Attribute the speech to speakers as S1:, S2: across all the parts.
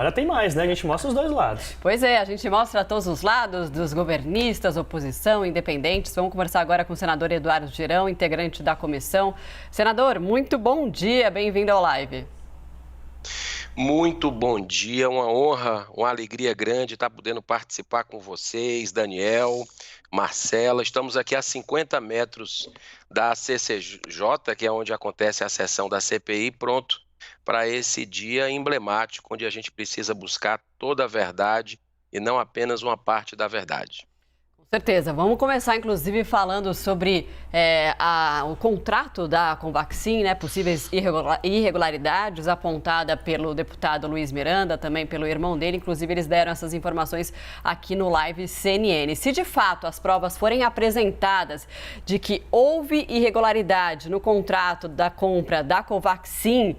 S1: Agora tem mais, né? A gente mostra os dois lados.
S2: Pois é, a gente mostra todos os lados dos governistas, oposição, independentes. Vamos conversar agora com o senador Eduardo Girão, integrante da comissão. Senador, muito bom dia, bem-vindo ao Live.
S3: Muito bom dia, uma honra, uma alegria grande estar podendo participar com vocês, Daniel, Marcela. Estamos aqui a 50 metros da CCJ, que é onde acontece a sessão da CPI, pronto para esse dia emblemático, onde a gente precisa buscar toda a verdade e não apenas uma parte da verdade.
S2: Com certeza. Vamos começar, inclusive, falando sobre o contrato da Covaxin, né? Possíveis irregularidades apontada pelo deputado Luiz Miranda, também pelo irmão dele. Inclusive, eles deram essas informações aqui no Live CNN. Se de fato as provas forem apresentadas de que houve irregularidade no contrato da compra da Covaxin,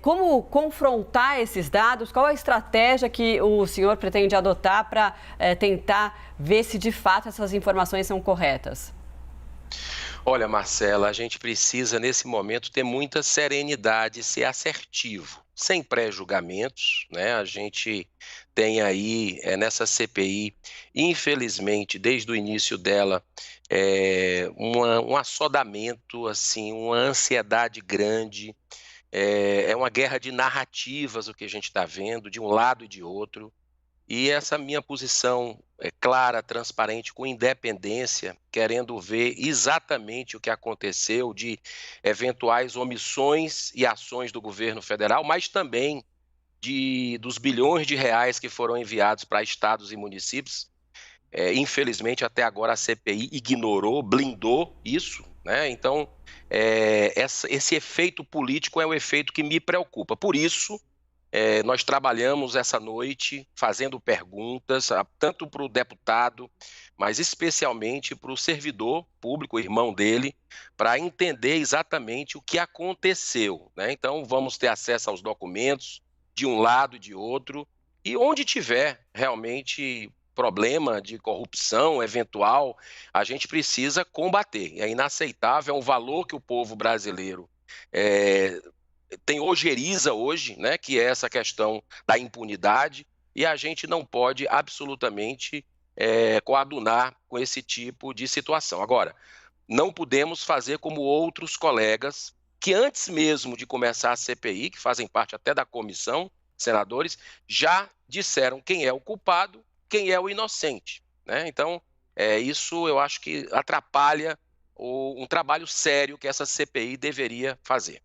S2: como confrontar esses dados? Qual a estratégia que o senhor pretende adotar para tentar ver se de fato essas informações são corretas?
S3: Olha, Marcela, a gente precisa nesse momento ter muita serenidade, ser assertivo, sem pré-julgamentos, né? A gente tem aí nessa CPI, infelizmente, desde o início dela, um assodamento, assim, uma ansiedade grande, é uma guerra de narrativas o que a gente está vendo, de um lado e de outro. E essa minha posição clara, transparente, com independência, querendo ver exatamente o que aconteceu de eventuais omissões e ações do governo federal, mas também dos bilhões de reais que foram enviados para estados e municípios. Infelizmente, até agora a CPI ignorou, blindou isso, né? Então, esse efeito político é o efeito que me preocupa. Por isso, nós trabalhamos essa noite fazendo perguntas, tanto para o deputado, mas especialmente para o servidor público, o irmão dele, para entender exatamente o que aconteceu, né? Então, vamos ter acesso aos documentos de um lado e de outro, e onde tiver realmente problema de corrupção eventual, a gente precisa combater. É inaceitável, é um valor que o povo brasileiro tem ojeriza hoje, né, que é essa questão da impunidade, e a gente não pode absolutamente coadunar com esse tipo de situação. Agora, não podemos fazer como outros colegas que antes mesmo de começar a CPI, que fazem parte até da comissão, senadores, já disseram quem é o culpado, quem é o inocente, né? Então, isso eu acho que atrapalha um trabalho sério que essa CPI deveria fazer.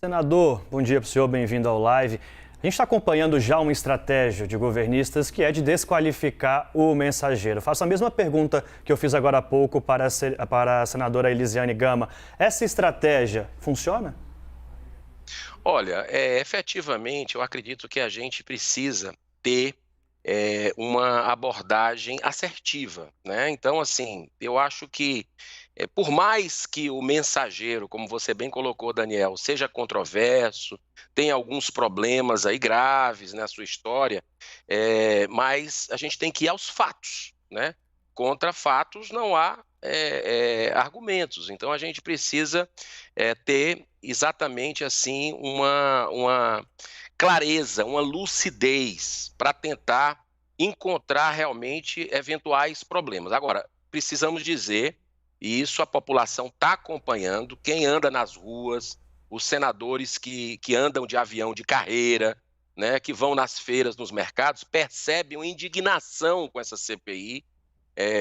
S1: Senador, bom dia para o senhor, bem-vindo ao Live. A gente está acompanhando já uma estratégia de governistas que é de desqualificar o mensageiro. Faço a mesma pergunta que eu fiz agora há pouco para a senadora Elisiane Gama. Essa estratégia funciona?
S3: Olha, efetivamente, eu acredito que a gente precisa ter uma abordagem assertiva, né? Então, assim, eu acho que por mais que o mensageiro, como você bem colocou, Daniel, seja controverso, tem alguns problemas aí graves na sua história, mas a gente tem que ir aos fatos, né? Contra fatos não há argumentos. Então a gente precisa ter exatamente assim uma clareza, uma lucidez para tentar encontrar realmente eventuais problemas. Agora, precisamos dizer, e isso a população está acompanhando, quem anda nas ruas, os senadores que andam de avião de carreira, né, que vão nas feiras, nos mercados, percebem uma indignação com essa CPI,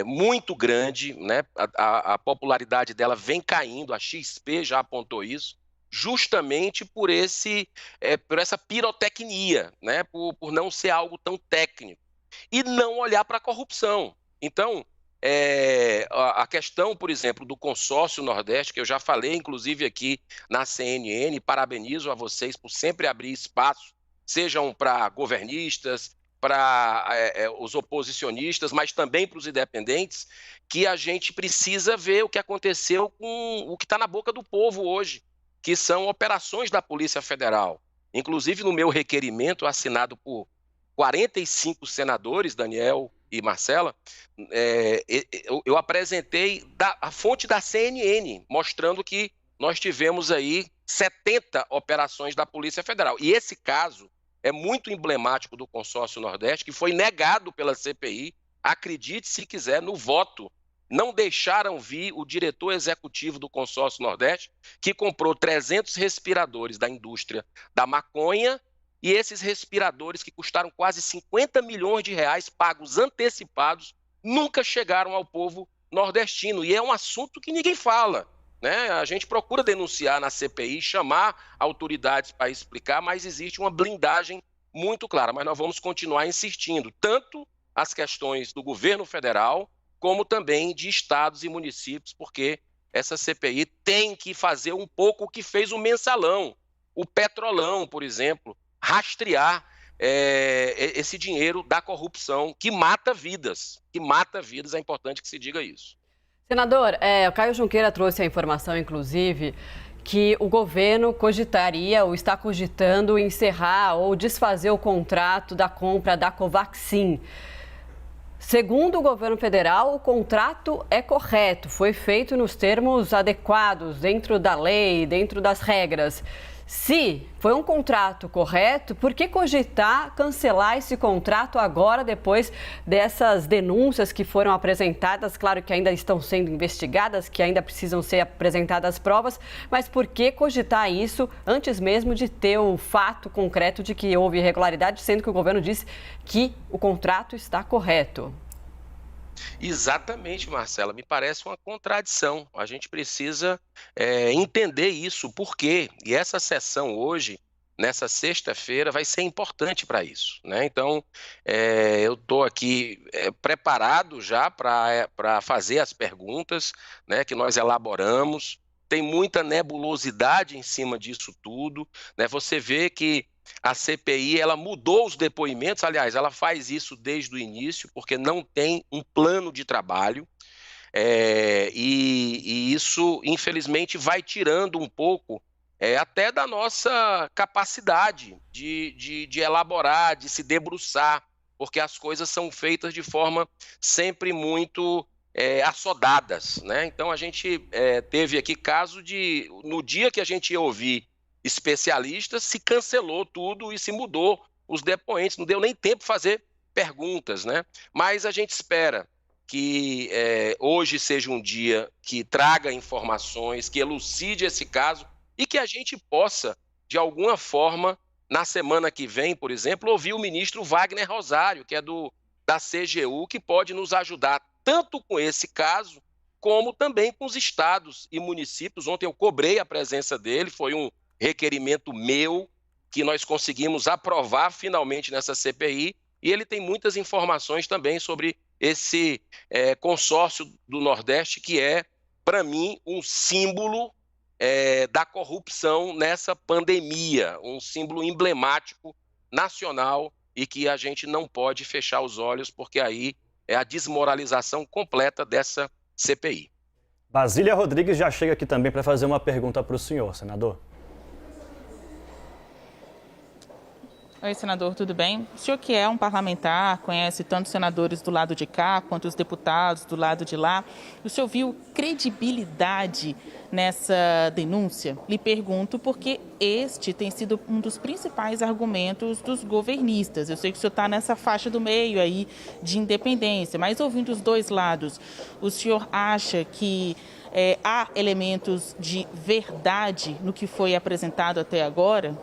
S3: muito grande, né? A popularidade dela vem caindo, a XP já apontou isso, justamente por essa pirotecnia, né? Por não ser algo tão técnico e não olhar para a corrupção. Então, a questão, por exemplo, do consórcio Nordeste, que eu já falei, inclusive aqui na CNN, parabenizo a vocês por sempre abrir espaço, sejam para governistas, para os oposicionistas, mas também para os independentes, que a gente precisa ver o que aconteceu com o que está na boca do povo hoje, que são operações da Polícia Federal. Inclusive, no meu requerimento, assinado por 45 senadores, Daniel e Marcela, eu apresentei a fonte da CNN, mostrando que nós tivemos aí 70 operações da Polícia Federal. E esse caso é muito emblemático do consórcio Nordeste, que foi negado pela CPI, acredite se quiser, no voto. Não deixaram vir o diretor executivo do consórcio Nordeste, que comprou 300 respiradores da indústria da maconha, e esses respiradores que custaram quase 50 milhões de reais pagos antecipados, nunca chegaram ao povo nordestino. E é um assunto que ninguém fala, né? A gente procura denunciar na CPI, chamar autoridades para explicar, mas existe uma blindagem muito clara. Mas nós vamos continuar insistindo, tanto as questões do governo federal, como também de estados e municípios, porque essa CPI tem que fazer um pouco o que fez o Mensalão, o Petrolão, por exemplo, rastrear esse dinheiro da corrupção que mata vidas, é importante que se diga isso.
S2: Senador, o Caio Junqueira trouxe a informação, inclusive, que o governo cogitaria ou está cogitando encerrar ou desfazer o contrato da compra da Covaxin. Segundo o governo federal, o contrato é correto, foi feito nos termos adequados, dentro da lei, dentro das regras. Se foi um contrato correto, por que cogitar cancelar esse contrato agora, depois dessas denúncias que foram apresentadas? Claro que ainda estão sendo investigadas, que ainda precisam ser apresentadas provas, mas por que cogitar isso antes mesmo de ter o fato concreto de que houve irregularidade, sendo que o governo disse que o contrato está correto?
S3: Exatamente, Marcela, me parece uma contradição. A gente precisa entender isso, por quê? E essa sessão hoje, nessa sexta-feira, vai ser importante para isso, né? Então, eu estou aqui preparado já para fazer as perguntas, né, que nós elaboramos. Tem muita nebulosidade em cima disso tudo, né? Você vê que a CPI ela mudou os depoimentos, aliás, ela faz isso desde o início, porque não tem um plano de trabalho, e isso, infelizmente, vai tirando um pouco até da nossa capacidade de elaborar, de se debruçar, porque as coisas são feitas de forma sempre muito assodadas, né? Então, a gente teve aqui caso de, no dia que a gente ia ouvir especialistas, se cancelou tudo e se mudou os depoentes, não deu nem tempo de fazer perguntas, né? Mas a gente espera que hoje seja um dia que traga informações, que elucide esse caso e que a gente possa, de alguma forma, na semana que vem, por exemplo, ouvir o ministro Wagner Rosário, que é da CGU, que pode nos ajudar tanto com esse caso, como também com os estados e municípios. Ontem eu cobrei a presença dele, foi um requerimento meu, que nós conseguimos aprovar finalmente nessa CPI, e ele tem muitas informações também sobre esse consórcio do Nordeste, que é, para mim, um símbolo da corrupção nessa pandemia, um símbolo emblemático nacional e que a gente não pode fechar os olhos, porque aí é a desmoralização completa dessa CPI.
S1: Basília Rodrigues já chega aqui também para fazer uma pergunta para o senhor, senador.
S4: Oi, senador, tudo bem? O senhor que é um parlamentar, conhece tanto os senadores do lado de cá quanto os deputados do lado de lá. O senhor viu credibilidade nessa denúncia? Lhe pergunto porque este tem sido um dos principais argumentos dos governistas. Eu sei que o senhor está nessa faixa do meio aí de independência, mas ouvindo os dois lados, o senhor acha que há elementos de verdade no que foi apresentado até agora?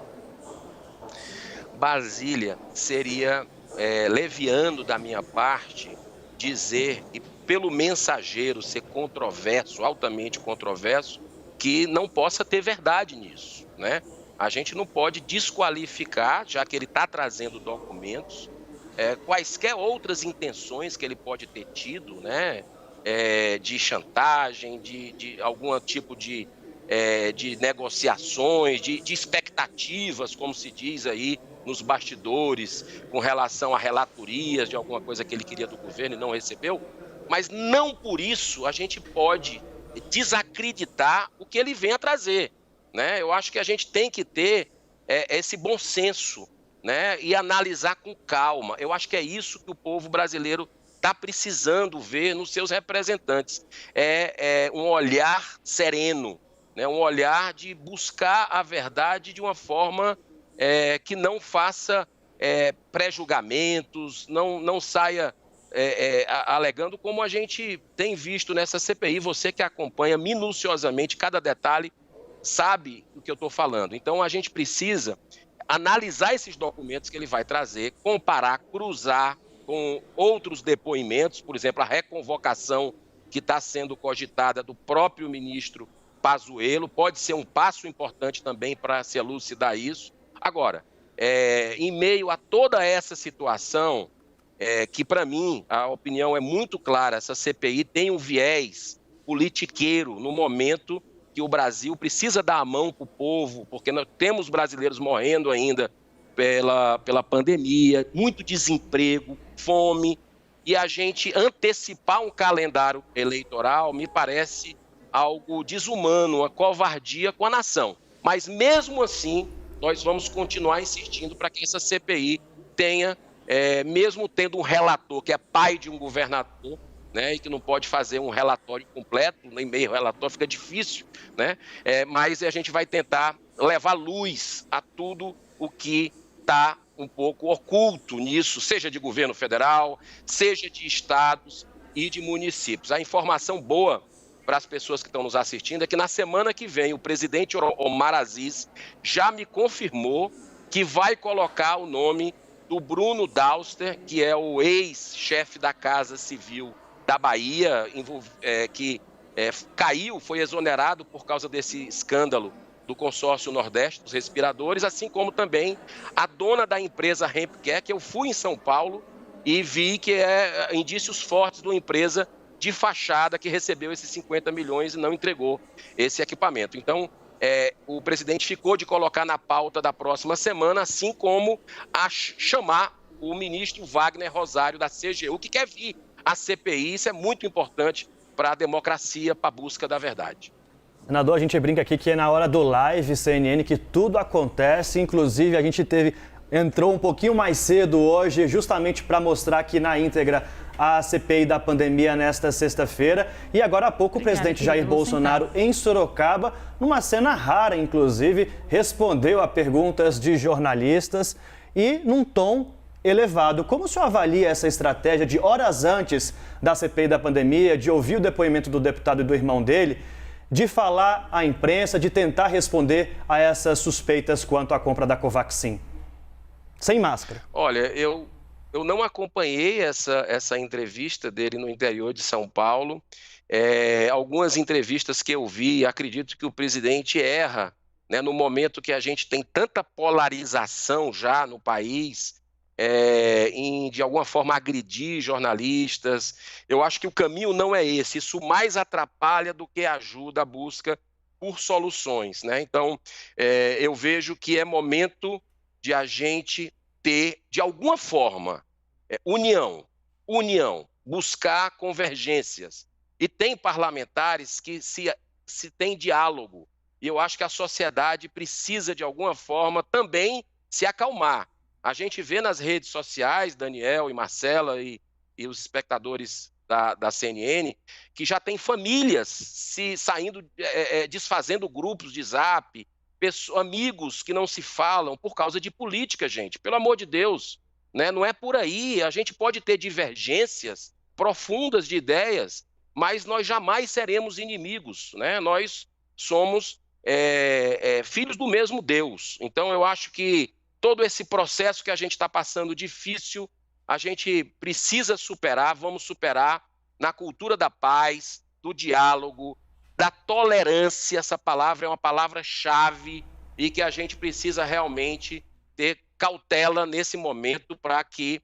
S3: Basília, seria leviano da minha parte dizer, e pelo mensageiro ser controverso, altamente controverso, que não possa ter verdade nisso, né? A gente não pode desqualificar, já que ele está trazendo documentos, quaisquer outras intenções que ele pode ter tido, né? De chantagem, de algum tipo de negociações, de expectativas, como se diz aí nos bastidores, com relação a relatorias de alguma coisa que ele queria do governo e não recebeu, mas não por isso a gente pode desacreditar o que ele vem a trazer, né? Eu acho que a gente tem que ter esse bom senso, né? E analisar com calma. Eu acho que é isso que o povo brasileiro está precisando ver nos seus representantes. Um olhar sereno, né? Um olhar de buscar a verdade de uma forma que não faça pré-julgamentos, não saia alegando como a gente tem visto nessa CPI. Você que acompanha minuciosamente cada detalhe sabe do que eu estou falando. Então a gente precisa analisar esses documentos que ele vai trazer, comparar, cruzar com outros depoimentos, por exemplo, a reconvocação que está sendo cogitada do próprio ministro Pazuello, pode ser um passo importante também para se elucidar isso. Agora, em meio a toda essa situação, que para mim a opinião é muito clara, essa CPI tem um viés politiqueiro no momento que o Brasil precisa dar a mão para o povo, porque nós temos brasileiros morrendo ainda pela pandemia, muito desemprego, fome, e a gente antecipar um calendário eleitoral me parece algo desumano, uma covardia com a nação. Mas mesmo assim, nós vamos continuar insistindo para que essa CPI tenha, mesmo tendo um relator que é pai de um governador, né, e que não pode fazer um relatório completo, nem meio relatório, fica difícil, né? Mas a gente vai tentar levar luz a tudo o que está um pouco oculto nisso, seja de governo federal, seja de estados e de municípios. A informação boa para as pessoas que estão nos assistindo é que na semana que vem o presidente Omar Aziz já me confirmou que vai colocar o nome do Bruno Dauster, que é o ex-chefe da Casa Civil da Bahia, que caiu, foi exonerado por causa desse escândalo do consórcio Nordeste dos respiradores, assim como também a dona da empresa Hempcare, que eu fui em São Paulo e vi que indícios fortes de uma empresa de fachada que recebeu esses 50 milhões e não entregou esse equipamento. Então, o presidente ficou de colocar na pauta da próxima semana, assim como chamar o ministro Wagner Rosário da CGU, que quer vir à CPI. Isso é muito importante para a democracia, para a busca da verdade.
S1: Senador, a gente brinca aqui que é na hora do live CNN que tudo acontece, inclusive a gente entrou um pouquinho mais cedo hoje, justamente para mostrar aqui na íntegra a CPI da pandemia nesta sexta-feira. E agora há pouco o presidente Jair Bolsonaro, em Sorocaba, numa cena rara, inclusive, respondeu a perguntas de jornalistas e num tom elevado. Como o senhor avalia essa estratégia de horas antes da CPI da pandemia, de ouvir o depoimento do deputado e do irmão dele, de falar à imprensa, de tentar responder a essas suspeitas quanto à compra da Covaxin? Sem máscara.
S3: Olha, eu não acompanhei essa entrevista dele no interior de São Paulo. Algumas entrevistas que eu vi, acredito que o presidente erra, né, no momento que a gente tem tanta polarização já no país, em de alguma forma agredir jornalistas. Eu acho que o caminho não é esse. Isso mais atrapalha do que ajuda a busca por soluções, né? Então, eu vejo que é momento de a gente ter, de alguma forma, união, buscar convergências. E tem parlamentares que se tem diálogo. E eu acho que a sociedade precisa, de alguma forma, também se acalmar. A gente vê nas redes sociais, Daniel e Marcela e os espectadores da CNN, que já tem famílias desfazendo grupos de zap, amigos que não se falam por causa de política, gente. Pelo amor de Deus, né? Não é por aí. A gente pode ter divergências profundas de ideias, mas nós jamais seremos inimigos, né? Nós somos filhos do mesmo Deus. Então, eu acho que todo esse processo que a gente está passando difícil, a gente precisa superar, vamos superar na cultura da paz, do diálogo, da tolerância. Essa palavra é uma palavra-chave e que a gente precisa realmente ter cautela nesse momento para que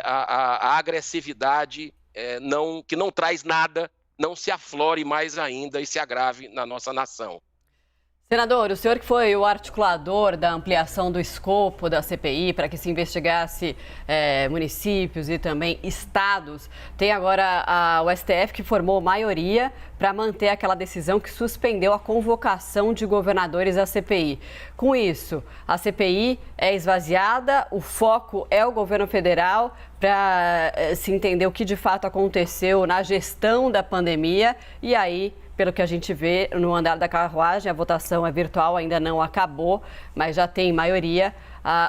S3: a agressividade que não traz nada, não se aflore mais ainda e se agrave na nossa nação.
S2: Senador, o senhor que foi o articulador da ampliação do escopo da CPI para que se investigasse municípios e também estados, tem agora o STF que formou maioria para manter aquela decisão que suspendeu a convocação de governadores à CPI. Com isso, a CPI é esvaziada, o foco é o governo federal para se entender o que de fato aconteceu na gestão da pandemia e aí pelo que a gente vê no andar da carruagem, a votação é virtual, ainda não acabou, mas já tem maioria.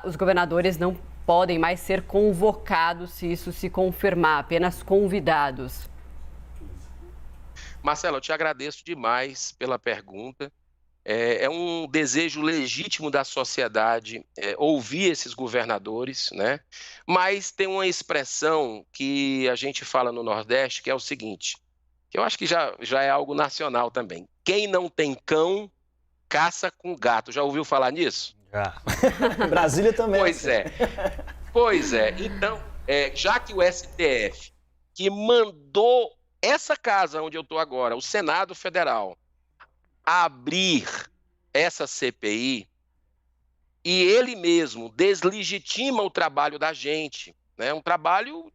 S2: Os governadores não podem mais ser convocados se isso se confirmar, apenas convidados.
S3: Marcela, eu te agradeço demais pela pergunta. É um desejo legítimo da sociedade ouvir esses governadores, né? Mas tem uma expressão que a gente fala no Nordeste, que é o seguinte, que eu acho que já é algo nacional também. Quem não tem cão, caça com gato. Já ouviu falar nisso?
S1: Já. Brasília também.
S3: Pois é. Então, já que o STF, que mandou essa casa onde eu estou agora, o Senado Federal, abrir essa CPI, e ele mesmo deslegitima o trabalho da gente, né? Um trabalho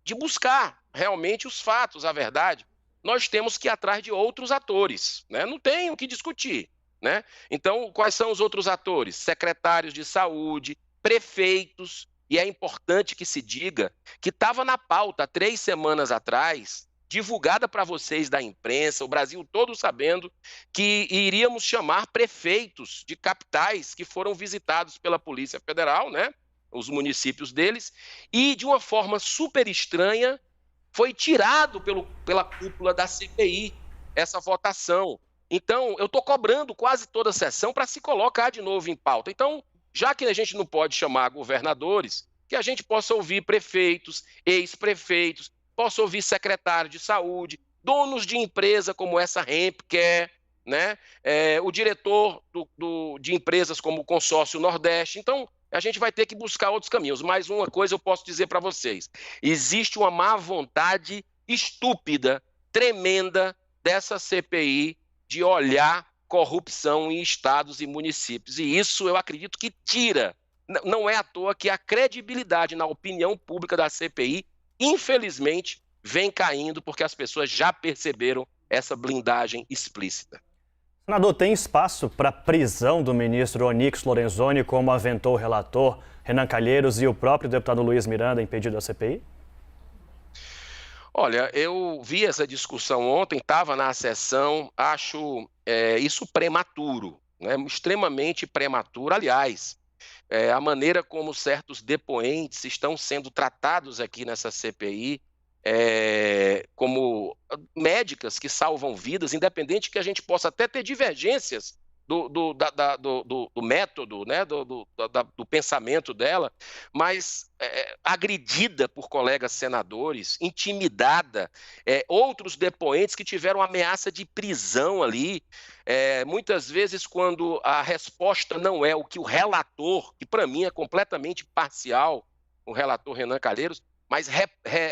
S3: de buscar realmente os fatos, a verdade. Nós temos que ir atrás de outros atores, né? Não tem o que discutir, né? Então, quais são os outros atores? Secretários de saúde, prefeitos, e é importante que se diga que estava na pauta 3 semanas atrás, divulgada para vocês da imprensa, o Brasil todo sabendo, que iríamos chamar prefeitos de capitais que foram visitados pela Polícia Federal, né? Os municípios deles, e de uma forma super estranha, foi tirado pela cúpula da CPI essa votação. Então, eu estou cobrando quase toda a sessão para se colocar de novo em pauta. Então, já que a gente não pode chamar governadores, que a gente possa ouvir prefeitos, ex-prefeitos, possa ouvir secretário de saúde, donos de empresa como essa Hempcare, né? O diretor de empresas como o Consórcio Nordeste. Então, a gente vai ter que buscar outros caminhos. Mas uma coisa eu posso dizer para vocês, existe uma má vontade estúpida, tremenda dessa CPI de olhar corrupção em estados e municípios. E isso eu acredito que tira, não é à toa que a credibilidade na opinião pública da CPI, infelizmente, vem caindo porque as pessoas já perceberam essa blindagem explícita.
S1: Senador, tem espaço para prisão do ministro Onyx Lorenzoni, como aventou o relator Renan Calheiros e o próprio deputado Luiz Miranda em pedido da CPI?
S3: Olha, eu vi essa discussão ontem, estava na sessão, acho isso prematuro, né? Extremamente prematuro. Aliás, a maneira como certos depoentes estão sendo tratados aqui nessa CPI, como médicas que salvam vidas, independente que a gente possa até ter divergências do método, né, do pensamento dela, mas agredida por colegas senadores, intimidada, outros depoentes que tiveram ameaça de prisão ali, muitas vezes quando a resposta não é o que o relator, que para mim é completamente parcial, o relator Renan Calheiros, mas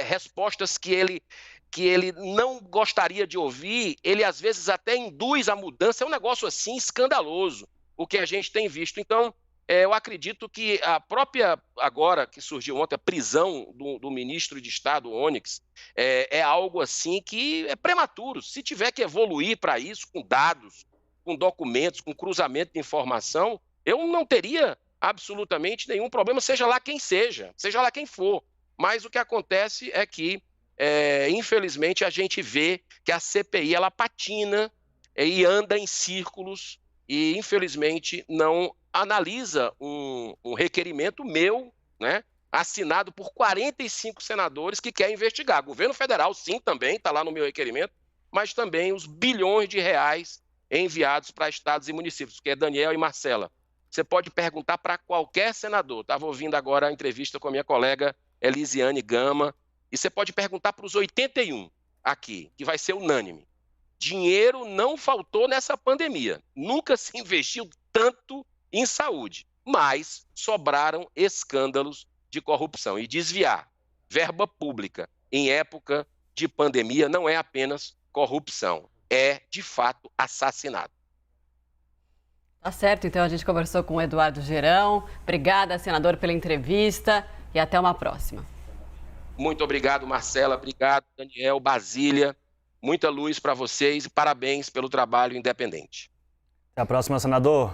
S3: respostas que ele não gostaria de ouvir, ele às vezes até induz a mudança. É um negócio assim escandaloso, o que a gente tem visto. Então, eu acredito que a própria, agora que surgiu ontem, a prisão do ministro de Estado, Onyx, é algo assim que é prematuro. Se tiver que evoluir para isso, com dados, com documentos, com cruzamento de informação, eu não teria absolutamente nenhum problema, seja lá quem seja, seja lá quem for. Mas o que acontece é que, infelizmente, a gente vê que a CPI ela patina e anda em círculos e, infelizmente, não analisa um requerimento meu, né, assinado por 45 senadores que quer investigar. Governo federal, sim, também, está lá no meu requerimento, mas também os bilhões de reais enviados para estados e municípios, que é Daniel e Marcela. Você pode perguntar para qualquer senador. Estava ouvindo agora a entrevista com a minha colega Elisiane Gama, e você pode perguntar para os 81 aqui, que vai ser unânime. Dinheiro não faltou nessa pandemia. Nunca se investiu tanto em saúde, mas sobraram escândalos de corrupção. E desviar verba pública em época de pandemia não é apenas corrupção, é, de fato, assassinato.
S2: Tá certo, então a gente conversou com o Eduardo Gerão. Obrigada, senador, pela entrevista e até uma próxima.
S3: Muito obrigado, Marcela. Obrigado, Daniel, Basília. Muita luz para vocês e parabéns pelo trabalho independente.
S1: Até a próxima, senador.